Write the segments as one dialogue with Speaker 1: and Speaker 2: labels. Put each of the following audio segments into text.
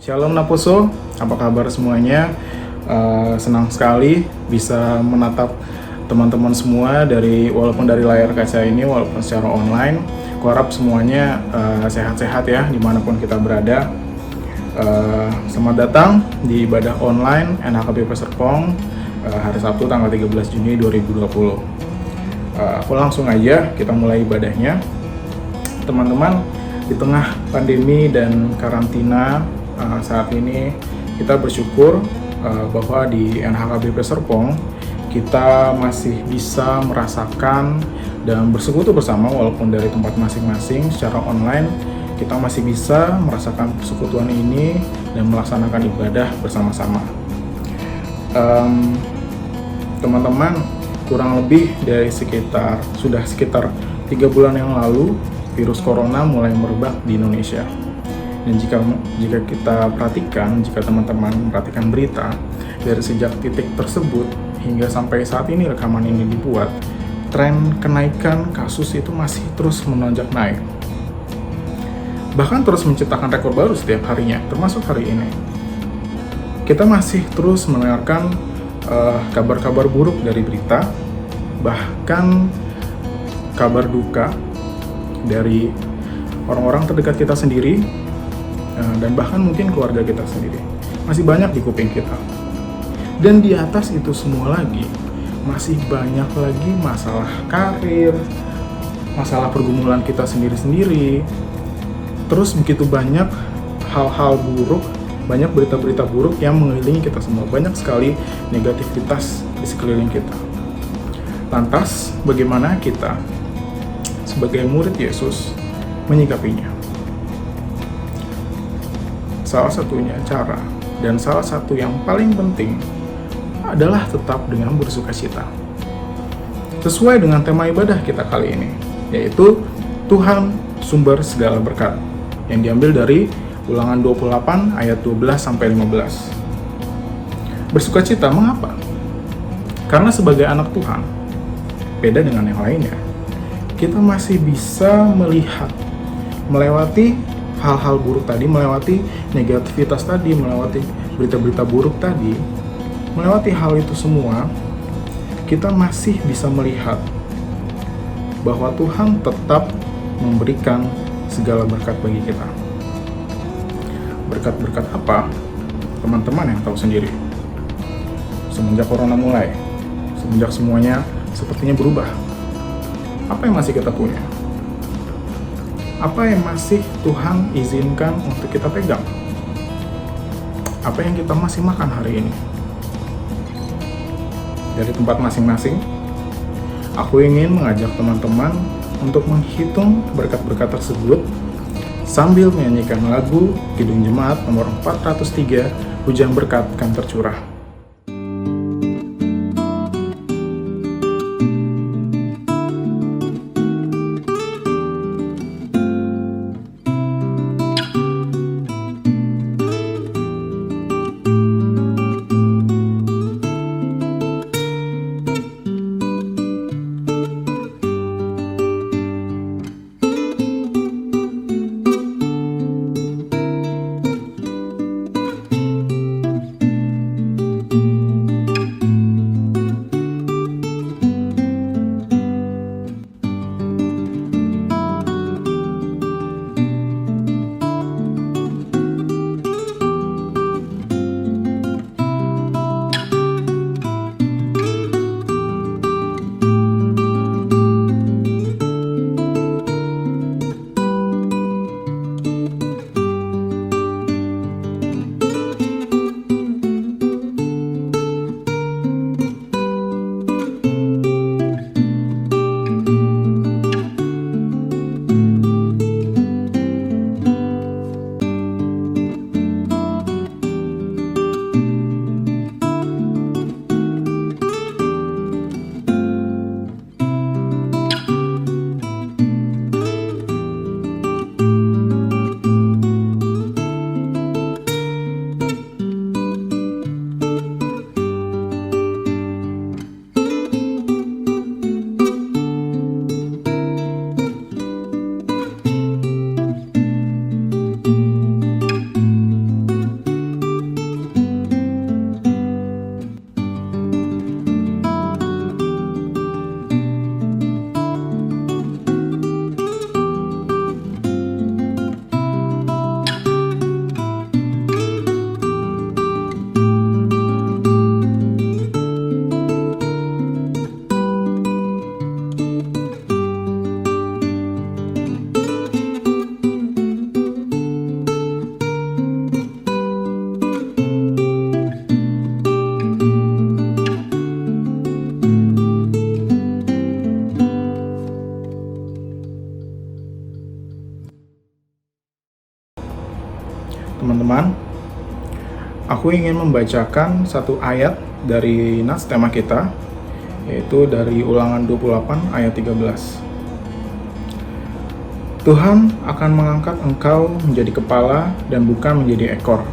Speaker 1: Shalom Naposo, apa kabar semuanya? Senang sekali bisa menatap teman-teman semua walaupun dari layar kaca ini, walaupun secara online. Kuharap semuanya sehat-sehat ya, dimanapun kita berada. Selamat datang di ibadah online NHKBP Serpong hari Sabtu tanggal 13 Juni 2020. Aku langsung aja kita mulai ibadahnya. Teman-teman, di tengah pandemi dan karantina saat ini, kita bersyukur bahwa di NHKBP Serpong kita masih bisa merasakan dan bersekutu bersama, walaupun dari tempat masing-masing secara online. Kita masih bisa merasakan persekutuan ini dan melaksanakan ibadah bersama-sama. Teman-teman, kurang lebih dari sekitar 3 bulan yang lalu virus corona mulai merebak di Indonesia. Dan jika kita perhatikan, jika teman-teman perhatikan berita, dari sejak titik tersebut hingga sampai saat ini rekaman ini dibuat, tren kenaikan kasus itu masih terus menonjak naik. Bahkan terus menciptakan rekor baru setiap harinya, termasuk hari ini. Kita masih terus mendengarkan kabar-kabar buruk dari berita, bahkan kabar duka dari orang-orang terdekat kita sendiri, dan bahkan mungkin keluarga kita sendiri. Masih banyak di kuping kita. Dan di atas itu semua lagi, masih banyak lagi masalah karir, masalah pergumulan kita sendiri-sendiri. Terus begitu banyak hal-hal buruk, banyak berita-berita buruk yang mengelilingi kita semua. Banyak sekali negativitas di sekeliling kita. Lantas, bagaimana kita sebagai murid Yesus menyikapinya? Salah satunya cara, dan salah satu yang paling penting adalah tetap dengan bersukacita. Sesuai dengan tema ibadah kita kali ini, yaitu Tuhan sumber segala berkat, yang diambil dari Ulangan 28 ayat 12-15. Bersukacita mengapa? Karena sebagai anak Tuhan, beda dengan yang lainnya, kita masih bisa melihat, melewati hal-hal buruk tadi, melewati negativitas tadi, melewati berita-berita buruk tadi, melewati hal itu semua, kita masih bisa melihat bahwa Tuhan tetap memberikan segala berkat bagi kita. Berkat-berkat apa? Teman-teman yang tahu sendiri. Semenjak corona mulai, semenjak semuanya sepertinya berubah, apa yang masih kita punya? Apa yang masih Tuhan izinkan untuk kita pegang? Apa yang kita masih makan hari ini? Dari tempat masing-masing, aku ingin mengajak teman-teman untuk menghitung berkat-berkat tersebut sambil menyanyikan lagu Kidung Jemaat nomor 403, Hujan Berkat Kan Tercurah. Teman-teman, aku ingin membacakan satu ayat dari nas tema kita, yaitu dari Ulangan 28 ayat 13. Tuhan akan mengangkat engkau menjadi kepala dan bukan menjadi ekor.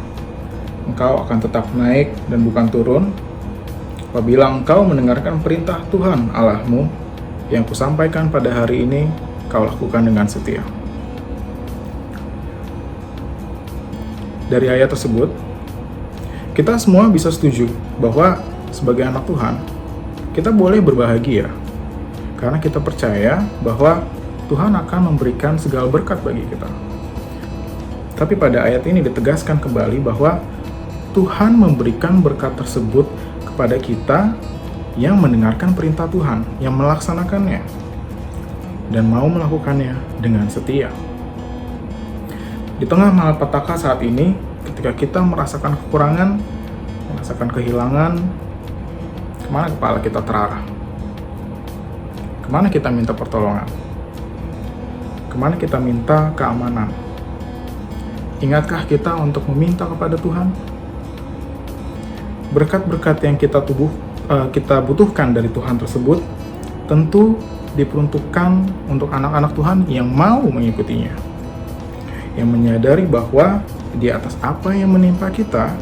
Speaker 1: Engkau akan tetap naik dan bukan turun, apabila engkau mendengarkan perintah Tuhan Allahmu yang kusampaikan pada hari ini, kau lakukan dengan setia. Dari ayat tersebut, kita semua bisa setuju bahwa sebagai anak Tuhan, kita boleh berbahagia karena kita percaya bahwa Tuhan akan memberikan segala berkat bagi kita. Tapi pada ayat ini ditegaskan kembali bahwa Tuhan memberikan berkat tersebut kepada kita yang mendengarkan perintah Tuhan, yang melaksanakannya, dan mau melakukannya dengan setia. Di tengah malapetaka saat ini, ketika kita merasakan kekurangan, merasakan kehilangan, kemana kepala kita terarah? Kemana kita minta pertolongan? Kemana kita minta keamanan? Ingatkah kita untuk meminta kepada Tuhan? Berkat-berkat yang kita butuhkan dari Tuhan tersebut tentu diperuntukkan untuk anak-anak Tuhan yang mau mengikutinya, yang menyadari bahwa di atas apa yang menimpa kita,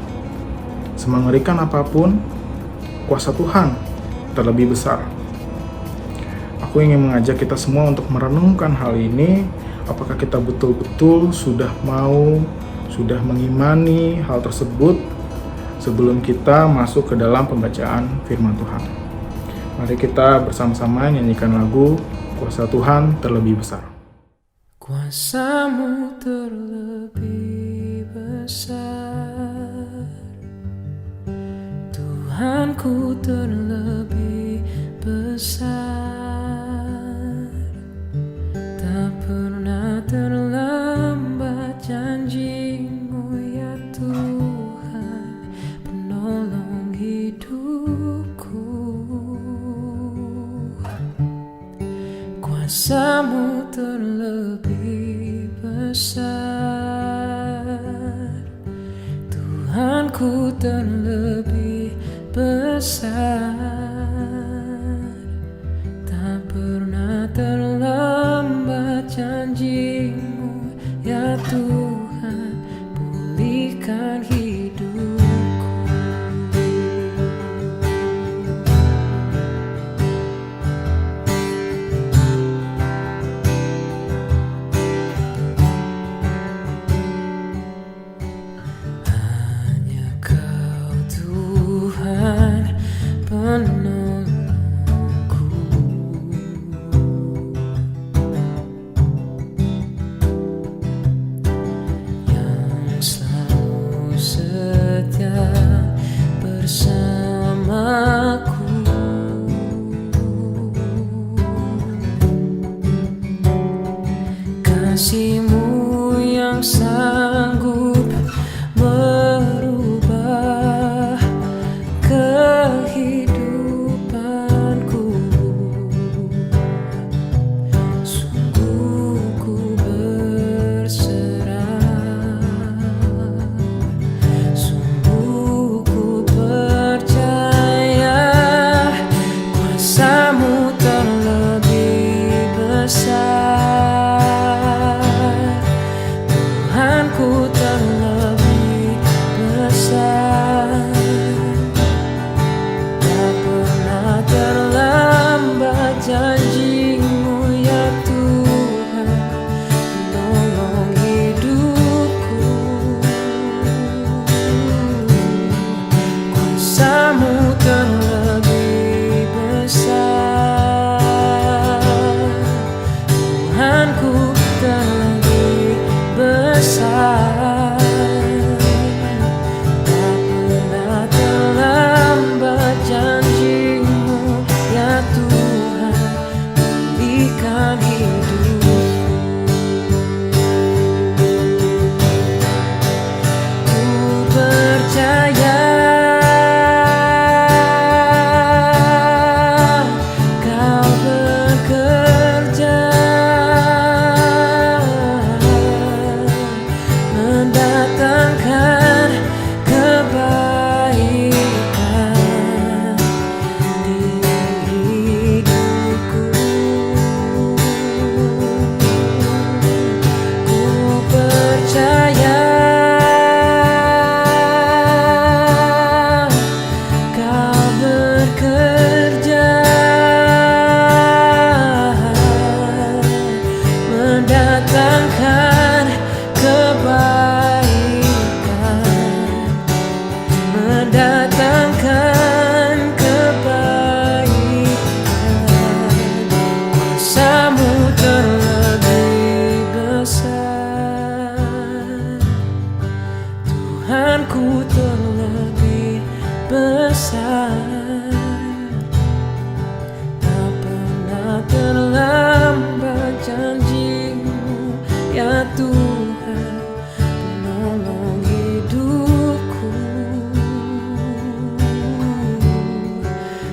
Speaker 1: semengerikan apapun, kuasa Tuhan terlebih besar. Aku ingin mengajak kita semua untuk merenungkan hal ini. Apakah kita betul-betul sudah mengimani hal tersebut sebelum kita masuk ke dalam pembacaan firman Tuhan. Mari kita bersama-sama nyanyikan lagu Kuasa Tuhan Terlebih Besar.
Speaker 2: Kuasamu terlebih besar, Tuhanku terlebih besar. Tak pernah terlambat janji-Mu ya Tuhan, penolong hidupku. Kuasa-Mu terlebih besar, Tuhanku terlebih besar. Tak pernah terlambat janji-Mu ya Tuhan, pulihkan hidupku. Hanya Kau Tuhan penolongku, yang selalu setia bersamaku. Kasih-Mu yang sanggup merubah kehidupanku. Sungguh ku berserah, sungguh ku percaya, kuasa-Mu terlebih besar. ya Tuhan, penolong hidupku.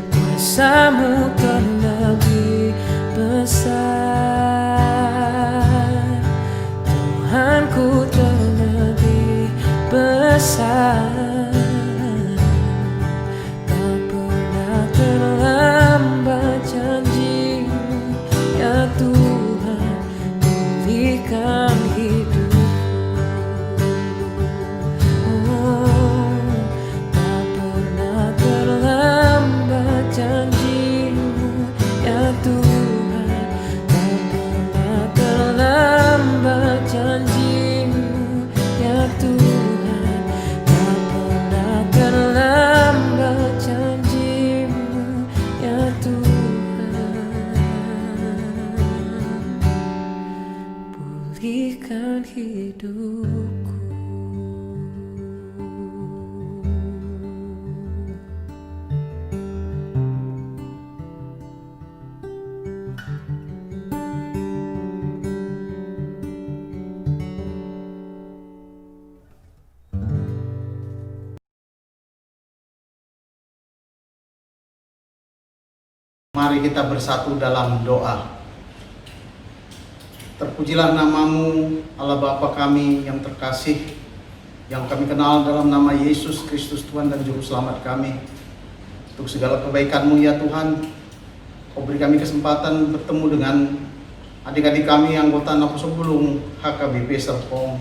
Speaker 2: Kuasa-Mu terlebih besar, Tuhanku terlebih besar. Tak pernah terlambat janji-Mu, ya Tuhan, pulihkan hidupku. Oh, tak pernah terlambat janji-Mu, ya Tuhan, tak pernah terlambat janji-Mu, ya Tuhan, tak pernah terlambat janji-Mu, ya Tuhan, pulihkan hidupku.
Speaker 3: Mari kita bersatu dalam doa. Terpujilah nama-Mu, Allah Bapa kami yang terkasih, yang kami kenal dalam nama Yesus Kristus Tuhan dan Juru Selamat kami. Untuk segala kebaikan-Mu ya Tuhan, Kau beri kami kesempatan bertemu dengan adik-adik kami anggota Napos Bulung HKBP Serpong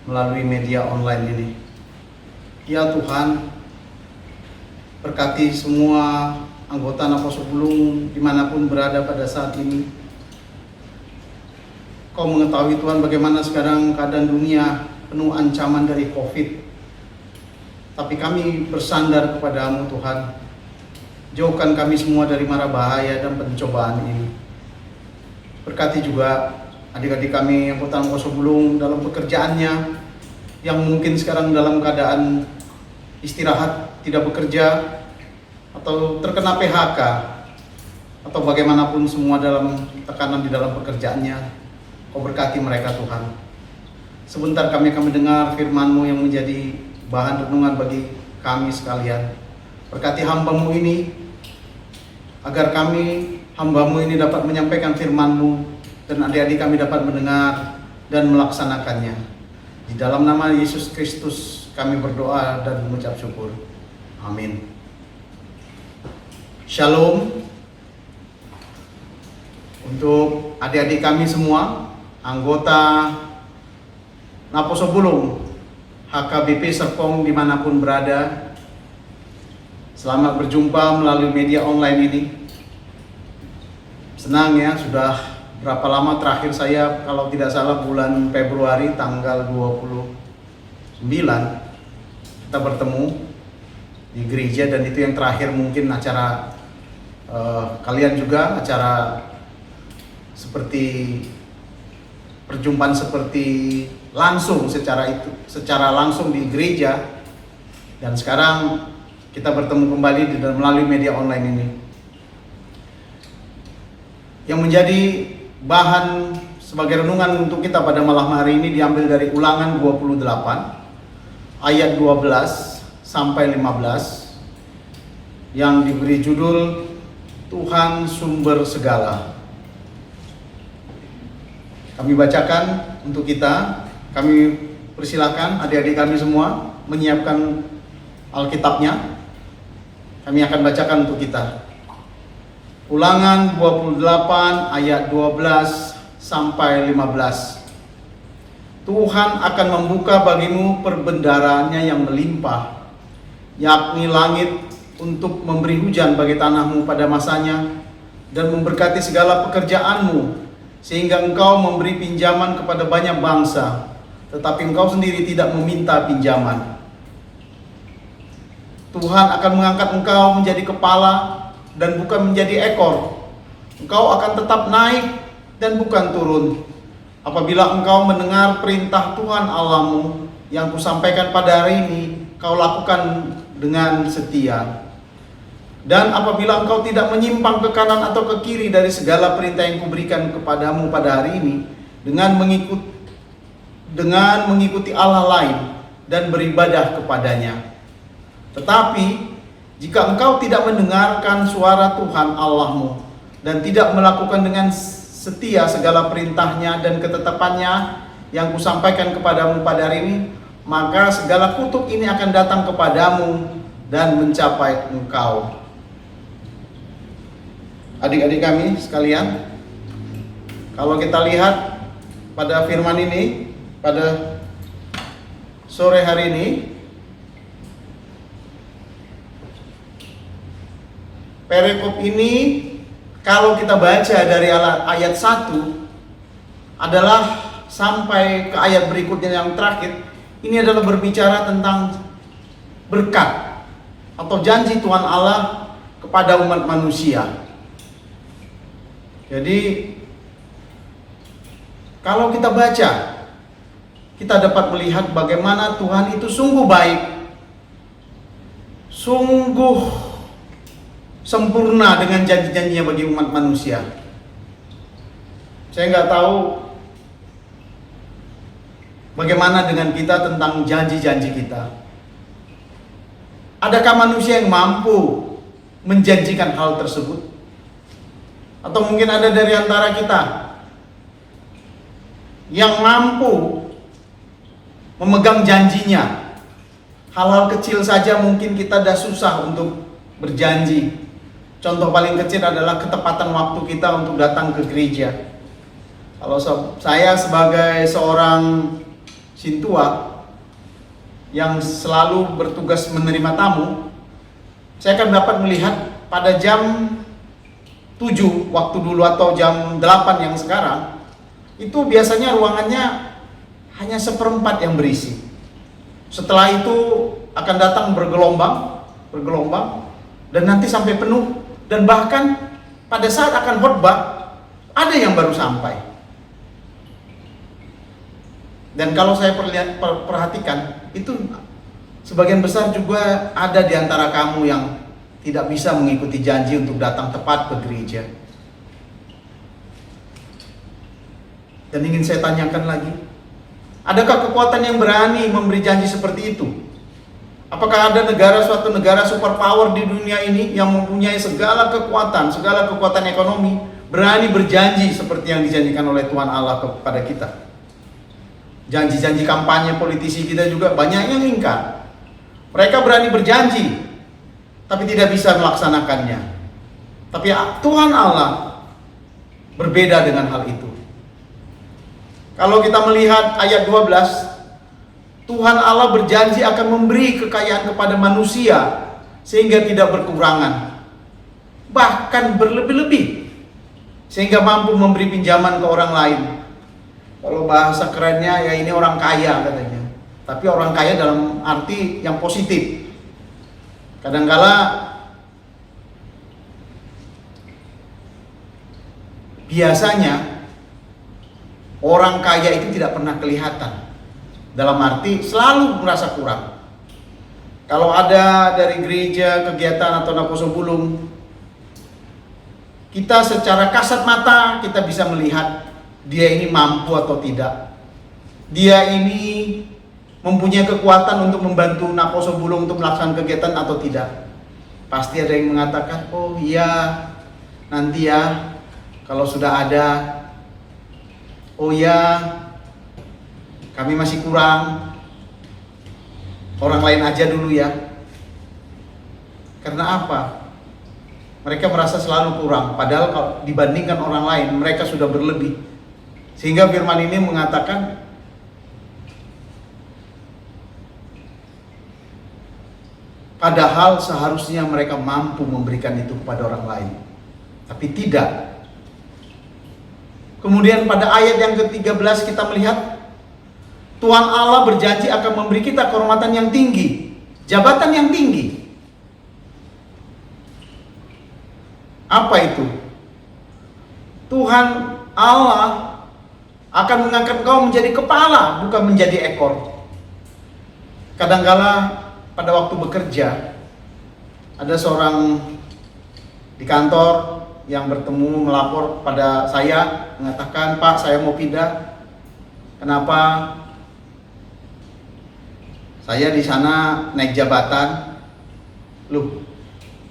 Speaker 3: melalui media online ini. Ya Tuhan, berkati semua anggota Napos Bulung dimanapun berada pada saat ini. Kau mengetahui Tuhan bagaimana sekarang keadaan dunia penuh ancaman dari COVID. Tapi kami bersandar kepada-Mu Tuhan. Jauhkan kami semua dari mara bahaya dan pencobaan ini. Berkati juga adik-adik kami anggota Napos Bulung dalam pekerjaannya yang mungkin sekarang dalam keadaan istirahat, tidak bekerja, atau terkena PHK, atau bagaimanapun semua dalam tekanan di dalam pekerjaannya. Kau berkati mereka Tuhan. Sebentar kami akan mendengar firman-Mu yang menjadi bahan renungan bagi kami sekalian. Berkati hamba-Mu ini, agar kami hamba-Mu ini dapat menyampaikan firman-Mu dan adik-adik kami dapat mendengar dan melaksanakannya. Di dalam nama Yesus Kristus kami berdoa dan mengucap syukur. Amin. Shalom. Untuk adik-adik kami semua, anggota Napos Bulung HKBP Serpong dimanapun berada, selamat berjumpa melalui media online ini. Senang ya, sudah berapa lama terakhir saya, kalau tidak salah bulan Februari tanggal 29 kita bertemu di gereja, dan itu yang terakhir mungkin acara kalian juga, acara seperti perjumpaan seperti langsung secara langsung di gereja, dan sekarang kita bertemu kembali melalui media online ini. Yang menjadi bahan sebagai renungan untuk kita pada malam hari ini diambil dari Ulangan 28 ayat 12 sampai 15 yang diberi judul Tuhan Sumber Segala. Kami bacakan untuk kita. Kami persilakan adik-adik kami semua menyiapkan Alkitabnya. Kami akan bacakan untuk kita. Ulangan 28 ayat 12 sampai 15. Tuhan akan membuka bagimu perbendaharaannya yang melimpah, yakni langit, untuk memberi hujan bagi tanahmu pada masanya, dan memberkati segala pekerjaanmu, sehingga engkau memberi pinjaman kepada banyak bangsa, tetapi engkau sendiri tidak meminta pinjaman. Tuhan akan mengangkat engkau menjadi kepala dan bukan menjadi ekor. Engkau akan tetap naik dan bukan turun, apabila engkau mendengar perintah Tuhan Allahmu yang kusampaikan pada hari ini, kau lakukan dengan setia. Dan apabila engkau tidak menyimpang ke kanan atau ke kiri dari segala perintah yang kuberikan kepadamu pada hari ini, dengan mengikuti Allah lain dan beribadah kepadanya. Tetapi jika engkau tidak mendengarkan suara Tuhan Allahmu dan tidak melakukan dengan setia segala perintahnya dan ketetapannya yang kusampaikan kepadamu pada hari ini, maka segala kutuk ini akan datang kepadamu dan mencapai engkau. Adik-adik kami sekalian, kalau kita lihat pada firman ini, pada sore hari ini, perikop ini kalau kita baca dari ayat 1 adalah sampai ke ayat berikutnya yang terakhir, ini adalah berbicara tentang berkat atau janji Tuhan Allah kepada umat manusia. Jadi kalau kita baca, kita dapat melihat bagaimana Tuhan itu sungguh baik, sungguh sempurna dengan janji-janjinya bagi umat manusia. Saya nggak tahu bagaimana dengan kita tentang janji-janji kita. Adakah manusia yang mampu menjanjikan hal tersebut? Atau mungkin ada dari antara kita yang mampu memegang janjinya. Hal-hal kecil saja mungkin kita dah susah untuk berjanji. Contoh paling kecil adalah ketepatan waktu kita untuk datang ke gereja. Kalau saya sebagai seorang sintua yang selalu bertugas menerima tamu, saya akan dapat melihat pada jam 7 waktu dulu atau jam 8 yang sekarang, itu biasanya ruangannya hanya 1/4 yang berisi. Setelah itu akan datang bergelombang dan nanti sampai penuh, dan bahkan pada saat akan khotbah ada yang baru sampai. Dan kalau saya perhatikan, itu sebagian besar juga ada di antara kamu yang tidak bisa mengikuti janji untuk datang tepat ke gereja. Dan ingin saya tanyakan lagi, adakah kekuatan yang berani memberi janji seperti itu? Apakah ada suatu negara superpower di dunia ini yang mempunyai segala kekuatan ekonomi, berani berjanji seperti yang dijanjikan oleh Tuhan Allah kepada kita? Janji-janji kampanye politisi kita juga banyak yang ingkar. Mereka berani berjanji, tapi tidak bisa melaksanakannya. Tapi Tuhan Allah berbeda dengan hal itu. Kalau kita melihat ayat 12, Tuhan Allah berjanji akan memberi kekayaan kepada manusia sehingga tidak berkurangan, bahkan berlebih-lebih, sehingga mampu memberi pinjaman ke orang lain. Kalau bahasa kerennya ya ini orang kaya katanya. Tapi orang kaya dalam arti yang positif. Kadangkala biasanya orang kaya itu tidak pernah kelihatan. Dalam arti selalu merasa kurang. Kalau ada dari gereja kegiatan atau nakoso bulung, kita secara kasat mata kita bisa melihat dia ini mampu atau tidak. Dia ini mempunyai kekuatan untuk membantu nakoso bulung untuk melaksanakan kegiatan atau tidak. Pasti ada yang mengatakan, oh iya nanti ya kalau sudah ada. Oh ya, kami masih kurang. Orang lain aja dulu ya. Karena apa? Mereka merasa selalu kurang. Padahal kalau dibandingkan orang lain, mereka sudah berlebih. Sehingga firman ini mengatakan, padahal seharusnya mereka mampu memberikan itu kepada orang lain. Tapi tidak. Kemudian pada ayat yang ke-13 kita melihat Tuhan Allah berjanji akan memberi kita kehormatan yang tinggi, jabatan yang tinggi. Apa itu? Tuhan Allah akan mengangkat kau menjadi kepala, bukan menjadi ekor. Kadangkala pada waktu bekerja, ada seorang di kantor yang bertemu melapor pada saya mengatakan, "Pak, saya mau pindah." Kenapa? Saya di sana naik jabatan. Loh,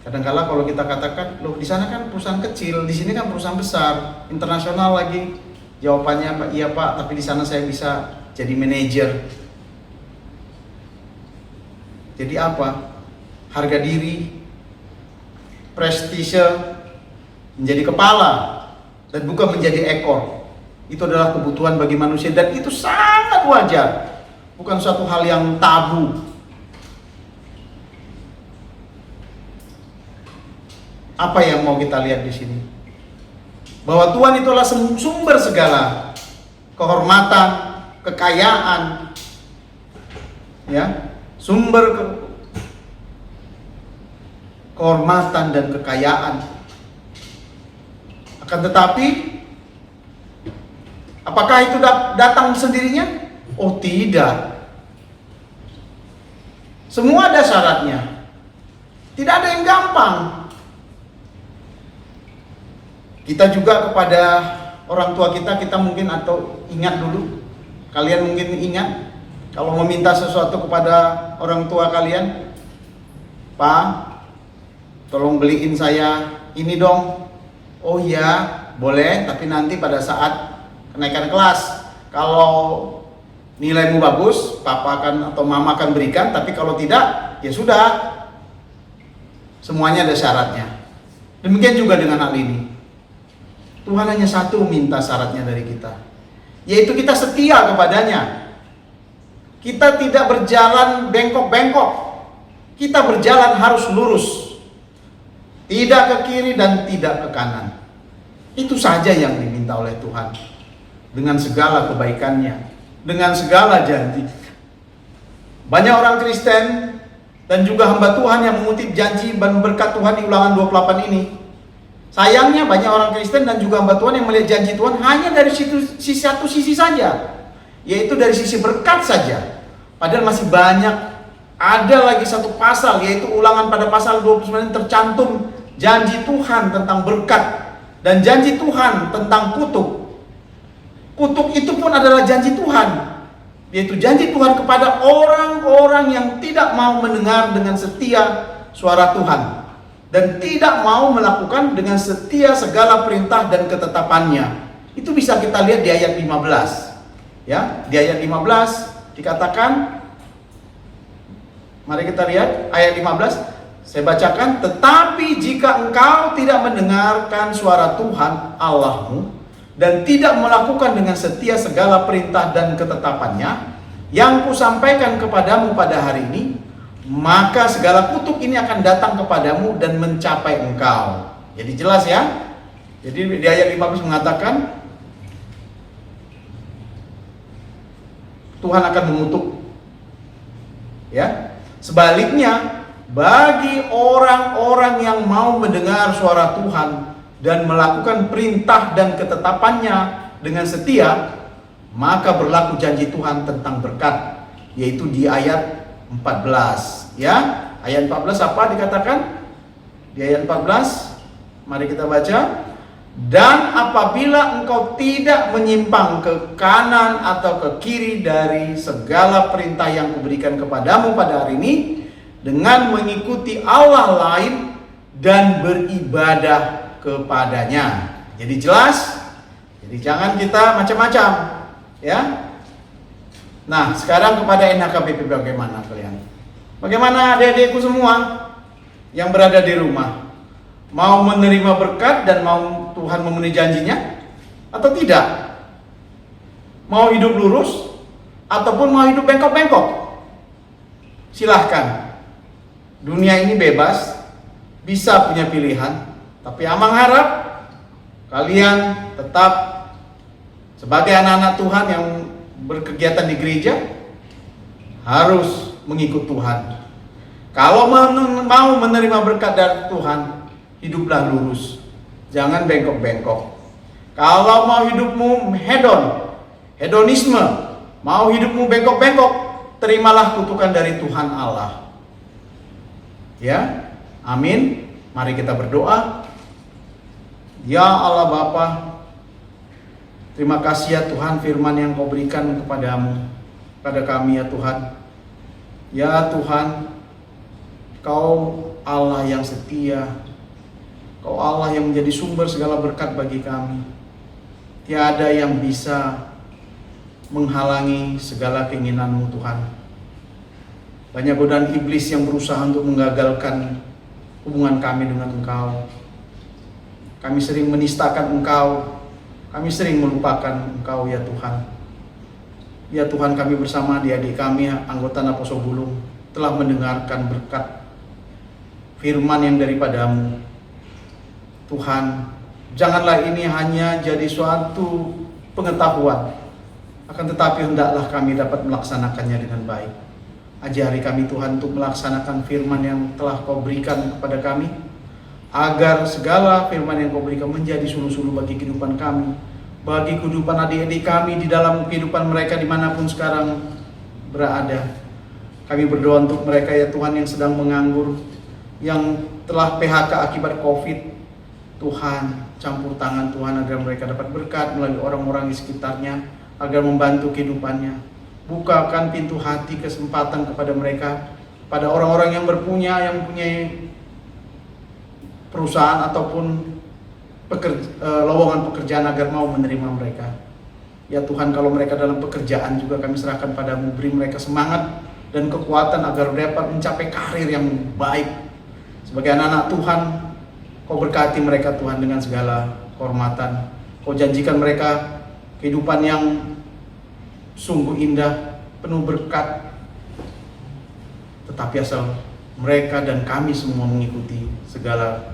Speaker 3: kadang-kala kalau kita katakan, "Loh, di sana kan perusahaan kecil, di sini kan perusahaan besar, internasional lagi." Jawabannya, "Pak, iya Pak, tapi di sana saya bisa jadi manajer." Jadi apa? Harga diri, prestise, menjadi kepala dan bukan menjadi ekor. Itu adalah kebutuhan bagi manusia dan itu sangat wajar. Bukan suatu hal yang tabu. Apa yang mau kita lihat di sini? Bahwa Tuhan itulah sumber segala kehormatan, kekayaan, ya, sumber kehormatan dan kekayaan. Akan tetapi, apakah itu datang sendirinya? Oh tidak. Semua ada syaratnya. Tidak ada yang gampang. Kita juga kepada orang tua kita mungkin atau ingat dulu. Kalian mungkin ingat kalau meminta sesuatu kepada orang tua kalian, "Pak, tolong beliin saya ini dong." "Oh iya, boleh, tapi nanti pada saat kenaikan kelas. Kalau nilaimu bagus, papa akan atau mama akan berikan, tapi kalau tidak, ya sudah." Semuanya ada syaratnya. Demikian juga dengan hal ini. Tuhan hanya satu minta syaratnya dari kita, yaitu kita setia kepadanya. Kita tidak berjalan bengkok-bengkok. Kita berjalan harus lurus. Tidak ke kiri dan tidak ke kanan. Itu saja yang diminta oleh Tuhan. Dengan segala kebaikannya, dengan segala janji. Banyak orang Kristen dan juga hamba Tuhan yang mengutip janji dan berkat Tuhan di Ulangan 28 ini. Sayangnya banyak orang Kristen dan juga hamba Tuhan yang melihat janji Tuhan hanya dari satu sisi saja, yaitu dari sisi berkat saja. Padahal masih banyak. Ada lagi satu pasal, yaitu Ulangan pada pasal 29 tercantum janji Tuhan tentang berkat dan janji Tuhan tentang kutuk. Kutuk itu pun adalah janji Tuhan, yaitu janji Tuhan kepada orang-orang yang tidak mau mendengar dengan setia suara Tuhan dan tidak mau melakukan dengan setia segala perintah dan ketetapannya. Itu bisa kita lihat di ayat 15. Ya, di ayat 15 dikatakan, mari kita lihat ayat 15. Saya bacakan, "Tetapi jika engkau tidak mendengarkan suara Tuhan Allahmu dan tidak melakukan dengan setia segala perintah dan ketetapannya yang kusampaikan kepadamu pada hari ini, maka segala kutuk ini akan datang kepadamu dan mencapai engkau." Jadi jelas ya. Jadi di ayat 15 mengatakan Tuhan akan mengutuk. Ya. Sebaliknya, bagi orang-orang yang mau mendengar suara Tuhan dan melakukan perintah dan ketetapannya dengan setia, maka berlaku janji Tuhan tentang berkat, yaitu di ayat 14. Ya, ayat 14 apa dikatakan? Di ayat 14, mari kita baca. "Dan apabila engkau tidak menyimpang ke kanan atau ke kiri dari segala perintah yang kuberikan kepadamu pada hari ini, dengan mengikuti Allah lain dan beribadah kepadanya." Jadi jelas. Jadi jangan kita macam-macam, ya. Nah, sekarang kepada NHKBP bagaimana kalian? Bagaimana adik-adikku semua yang berada di rumah? Mau menerima berkat dan mau Tuhan memenuhi janjinya atau tidak? Mau hidup lurus ataupun mau hidup bengkok-bengkok? Silahkan. Dunia ini bebas, bisa punya pilihan, tapi Amang harap kalian tetap sebagai anak-anak Tuhan yang berkegiatan di gereja harus mengikut Tuhan. Kalau mau menerima berkat dari Tuhan, hiduplah lurus, jangan bengkok-bengkok. Kalau mau hidupmu hedonisme, mau hidupmu bengkok-bengkok, terimalah kutukan dari Tuhan Allah. Ya, amin. Mari kita berdoa. Ya Allah Bapa, terima kasih ya Tuhan firman yang Kau berikan kepadamu, pada kami ya Tuhan. Ya Tuhan, Kau Allah yang setia, Kau Allah yang menjadi sumber segala berkat bagi kami. Tiada yang bisa menghalangi segala keinginan-Mu Tuhan. Banyak godaan iblis yang berusaha untuk menggagalkan hubungan kami dengan Engkau. Kami sering menistakan Engkau, kami sering melupakan Engkau ya Tuhan. Ya Tuhan, kami bersama adik-adik kami, anggota Naposo Bulung, telah mendengarkan berkat firman yang daripada-Mu. Tuhan, janganlah ini hanya jadi suatu pengetahuan, akan tetapi hendaklah kami dapat melaksanakannya dengan baik. Ajari kami Tuhan untuk melaksanakan firman yang telah Kau berikan kepada kami, agar segala firman yang Kau berikan menjadi suluh-suluh bagi kehidupan kami, bagi kehidupan adik-adik kami di dalam kehidupan mereka dimanapun sekarang berada. Kami berdoa untuk mereka ya Tuhan yang sedang menganggur, yang telah PHK akibat COVID. Tuhan, campur tangan Tuhan agar mereka dapat berkat melalui orang-orang di sekitarnya, agar membantu kehidupannya. Bukakan pintu hati kesempatan kepada mereka, pada orang-orang yang mempunyai perusahaan ataupun lowongan pekerjaan agar mau menerima mereka. Ya Tuhan, kalau mereka dalam pekerjaan juga kami serahkan padamu, beri mereka semangat dan kekuatan agar dapat mencapai karir yang baik. Sebagai anak-anak Tuhan, Kau berkati mereka Tuhan dengan segala kehormatan. Kau janjikan mereka kehidupan yang sungguh indah, penuh berkat. Tetapi asal mereka dan kami semua mengikuti segala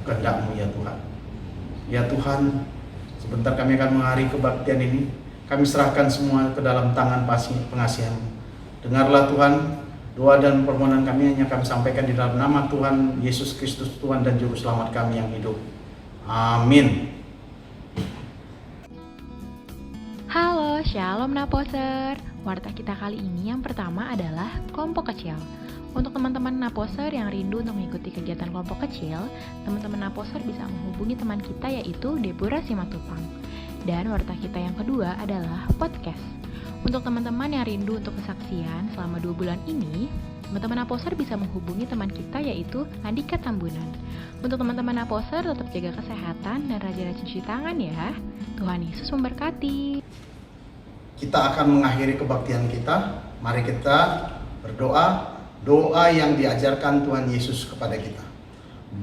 Speaker 3: kehendak-Mu ya Tuhan. Ya Tuhan, sebentar kami akan mengakhiri kebaktian ini. Kami serahkan semua ke dalam tangan pengasihan-Mu. Dengarlah Tuhan, doa dan permohonan kami hanya kami sampaikan di dalam nama Tuhan Yesus Kristus, Tuhan dan Juru Selamat kami yang hidup. Amin.
Speaker 4: Halo, Shalom Naposer. Warta kita kali ini yang pertama adalah kelompok kecil. Untuk teman-teman Naposer yang rindu untuk mengikuti kegiatan kelompok kecil, teman-teman Naposer bisa menghubungi teman kita yaitu Deborah Simatupang. Dan warta kita yang kedua adalah podcast. Untuk teman-teman yang rindu untuk kesaksian selama 2 bulan ini, teman-teman Naposer bisa menghubungi teman kita yaitu Andika Tambunan. Untuk teman-teman Naposer tetap jaga kesehatan dan rajin-rajin cuci tangan ya. Tuhan Yesus memberkati.
Speaker 3: Kita akan mengakhiri kebaktian kita. Mari kita berdoa, doa yang diajarkan Tuhan Yesus kepada kita.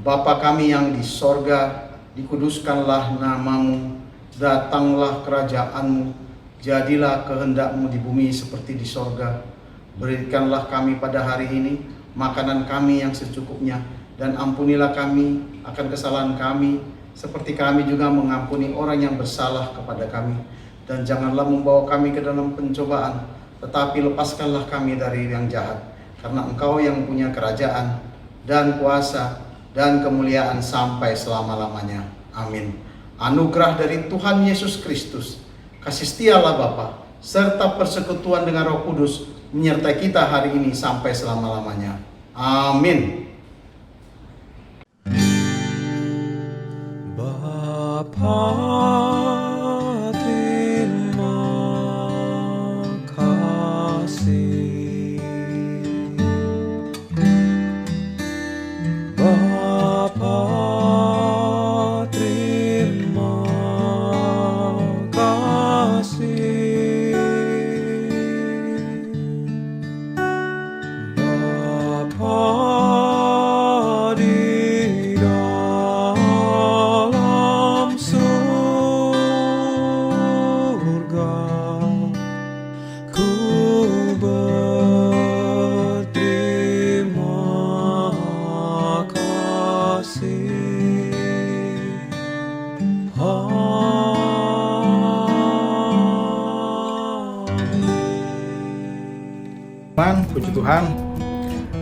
Speaker 3: Bapa kami yang di sorga, dikuduskanlah nama-Mu, datanglah kerajaan-Mu, jadilah kehendak-Mu di bumi seperti di sorga. Berikanlah kami pada hari ini makanan kami yang secukupnya, dan ampunilah kami akan kesalahan kami, seperti kami juga mengampuni orang yang bersalah kepada kami. Dan janganlah membawa kami ke dalam pencobaan, tetapi lepaskanlah kami dari yang jahat. Karena Engkau yang punya kerajaan dan kuasa dan kemuliaan sampai selama-lamanya. Amin. Anugerah dari Tuhan Yesus Kristus, kasih setialah Bapa, serta persekutuan dengan Roh Kudus menyertai kita hari ini sampai selama-lamanya. Amin.
Speaker 2: Bapa, terima kasih. Bapa, terima kasih. Bapa di dalam surga, ku berterima kasih.
Speaker 1: Puji Tuhan,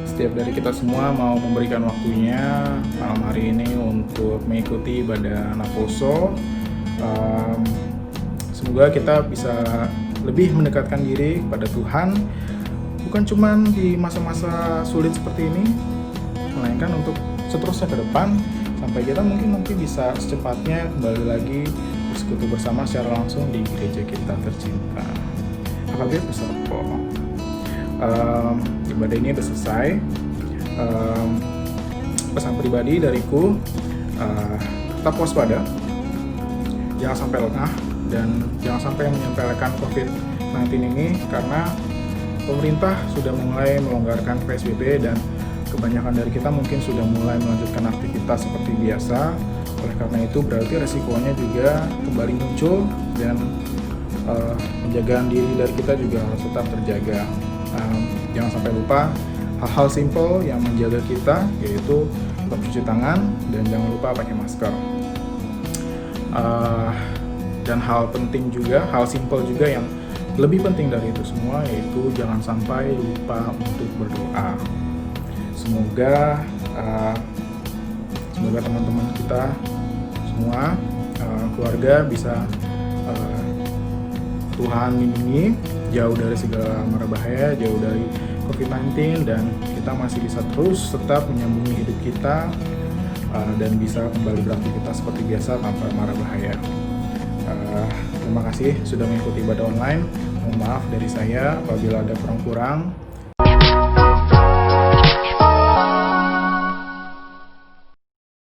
Speaker 1: setiap dari kita semua mau memberikan waktunya malam hari ini untuk mengikuti ibadah Naposo. Semoga kita bisa lebih mendekatkan diri kepada Tuhan, bukan cuma di masa-masa sulit seperti ini, melainkan untuk seterusnya ke depan sampai kita mungkin nanti bisa secepatnya kembali lagi bersekutu bersama secara langsung di gereja kita tercinta. Akabir Peserpo. Ibadah ini udah selesai. Pesan pribadi dariku, tetap waspada, jangan sampai lengah, dan jangan sampai menyepelekan COVID-19 ini, karena pemerintah sudah mulai melonggarkan PSBB dan kebanyakan dari kita mungkin sudah mulai melanjutkan aktivitas seperti biasa. Oleh karena itu berarti resikonya juga kembali muncul, dan penjagaan diri dari kita juga harus tetap terjaga. Jangan sampai lupa hal-hal simple yang menjaga kita, yaitu tetap cuci tangan dan jangan lupa pakai masker. Dan hal penting juga, hal simple juga yang lebih penting dari itu semua, yaitu jangan sampai lupa untuk berdoa. Semoga teman-teman kita semua, keluarga bisa Tuhan lindungi jauh dari segala mara bahaya, jauh dari COVID-19, dan kita masih bisa terus tetap menyambungi hidup kita dan bisa kembali beraktivitas seperti biasa tanpa mara bahaya. Terima kasih sudah mengikuti ibadah online. Mohon maaf dari saya apabila ada kurang-kurang.